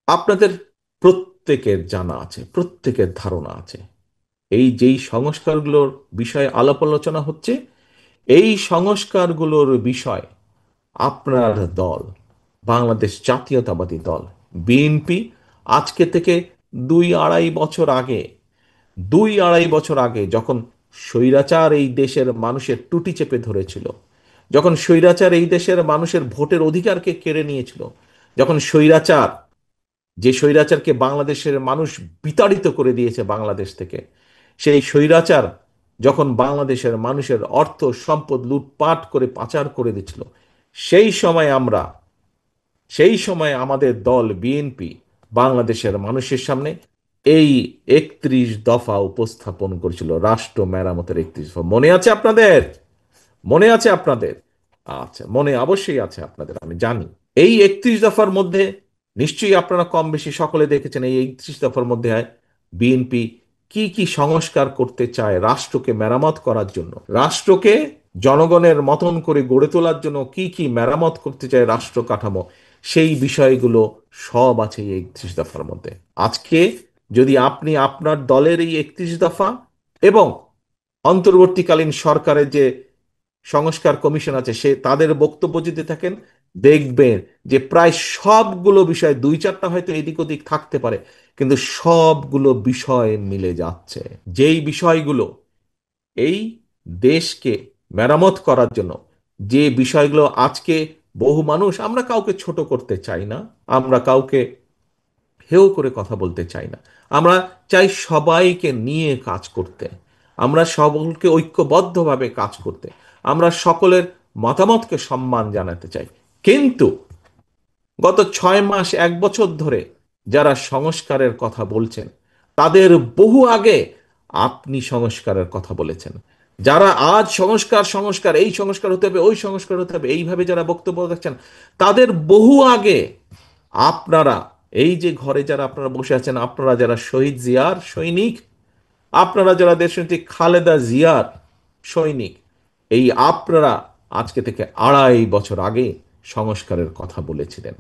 আপনাদের প্রত্যেকের জানা আছে, প্রত্যেকের ধারণা আছে, এই যেই সংস্কারগুলোর বিষয়ে আলাপ আলোচনা হচ্ছে, এই সংস্কারগুলোর বিষয় আপনার দল, বাংলাদেশ জাতীয়তাবাদী দল বিএনপি, আজকে থেকে 2-2.5 বছর আগে, 2-2.5 বছর আগে যখন স্বৈরাচার এই দেশের মানুষের টুটি চেপে ধরেছিল, যখন স্বৈরাচার এই দেশের মানুষের ভোটের অধিকারকে কেড়ে নিয়েছিল, যখন স্বৈরাচার, যে স্বৈরাচারকে বাংলাদেশের মানুষ বিতাড়িত করে দিয়েছে বাংলাদেশ থেকে, সেই স্বৈরাচার যখন বাংলাদেশের মানুষের অর্থ সম্পদ লুটপাট করে পাচার করে দিচ্ছিল, সেই সময় আমরা, সেই সময় আমাদের দল বিএনপি বাংলাদেশের মানুষের সামনে এই 31 দফা উপস্থাপন করেছিল, রাষ্ট্র মেরামতের 31 দফা। মনে আছে আপনাদের? মনে আছে আপনাদের? আচ্ছা, মনে অবশ্যই আছে আপনাদের, আমি জানি। এই 31 দফার মধ্যে নিশ্চয়ই আপনারা কম বেশি সকলে দেখেছেন, এই 31 দফার মধ্যে বিএনপি কি কি সংস্কার করতে চায় রাষ্ট্রকে মেরামত করার জন্য, রাষ্ট্রকে জনগণের মতন করে গড়ে তোলার জন্য কি কি মেরামত করতে চায় রাষ্ট্র কাঠামো, সেই বিষয়গুলো সব আছে এই 31 দফার মধ্যে। আজকে যদি আপনি আপনার দলের এই 31 দফা এবং অন্তর্বর্তীকালীন সরকারের যে সংস্কার কমিশন আছে সে তাদের বক্তব্য যদি থাকেন, দেখবেন যে প্রায় সবগুলো বিষয়, 2-4টা হয়তো এদিক ওদিক থাকতে পারে, কিন্তু সবগুলো বিষয় মিলে যাচ্ছে। যেই বিষয়গুলো এই দেশকে মেরামত করার জন্য, যে বিষয়গুলো আজকে বহু মানুষ, আমরা কাউকে ছোট করতে চাই না, আমরা কাউকে হেও করে কথা বলতে চাই না, আমরা চাই সবাইকে নিয়ে কাজ করতে, আমরা সকলকে ঐক্যবদ্ধভাবে কাজ করতে, আমরা সকলের মতামতকে সম্মান জানাতে চাই। কিন্তু গত 6 মাস 1 বছর ধরে যারা সংস্কারের কথা বলছেন, তাদের বহু আগে আপনি সংস্কারের কথা বলেছেন। যারা আজ সংস্কার সংস্কার, এই সংস্কার হতে হবে, ওই সংস্কার হতে হবে, এইভাবে যারা বক্তব্য রাখছেন, তাদের বহু আগে আপনারা, এই যে ঘরে যারা আপনারা বসে আছেন, আপনারা যারা শহীদ জিয়ার সৈনিক, আপনারা যারা দেশনেত্রী খালেদা জিয়ার সৈনিক, এই আপনারা আজকে থেকে 2.5 বছর আগে সংস্কারের কথা বলেছিলেন।